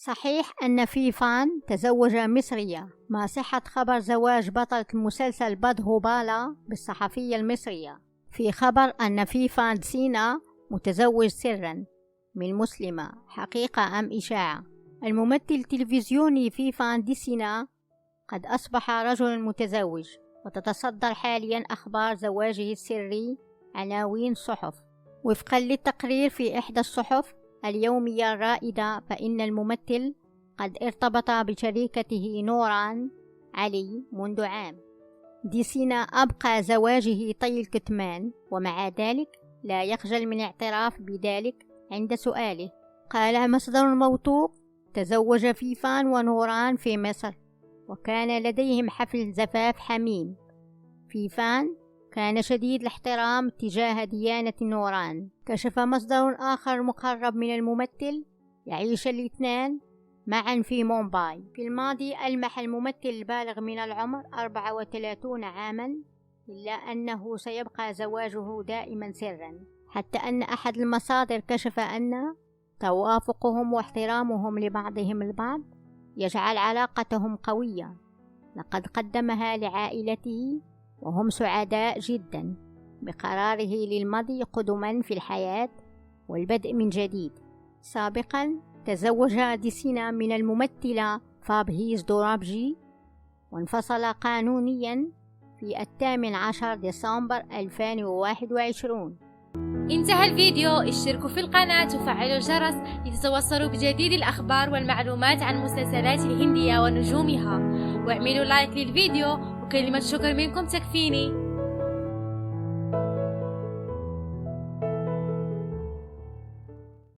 صحيح أن فيفان تزوج مصرية. ما صحة خبر زواج بطلة المسلسل بدهوبالا بالصحفية المصرية؟ في خبر أن فيفان سينا متزوج سرا من مسلمة، حقيقة أم إشاعة؟ الممثل التلفزيوني فيفان دي سينا قد أصبح رجلا متزوج، وتتصدر حاليا أخبار زواجه السري عناوين صحف. وفقا للتقرير في إحدى الصحف اليومية الرائدة، فإن الممثل قد ارتبط بشريكته نوران علي منذ عام. دي سينا أبقى زواجه طي الكتمان، ومع ذلك لا يخجل من الاعتراف بذلك عند سؤاله. قال مصدر موثوق: تزوج فيفان ونوران في مصر، وكان لديهم حفل زفاف حميم. فيفان كان شديد الاحترام تجاه ديانة نوران. كشف مصدر آخر مقرب من الممثل: يعيش الاثنان معا في مومباي. في الماضي ألمح الممثل البالغ من العمر 34 عاما، إلا أنه سيبقى زواجه دائما سرا، حتى أن أحد المصادر كشف أن توافقهم واحترامهم لبعضهم البعض يجعل علاقتهم قوية. لقد قدمها لعائلته، وهم سعداء جدا بقراره للمضي قدما في الحياة والبدء من جديد. سابقا تزوج دي سينا من الممثلة فابريز دورابجي، وانفصل قانونيا في 18 ديسمبر 2021. انتهى الفيديو. اشتركوا في القناة وفعلوا الجرس لتتوصلوا بجديد الأخبار والمعلومات عن المسلسلات الهندية ونجومها، واعملوا لايك للفيديو، وكلمة شكر منكم تكفيني.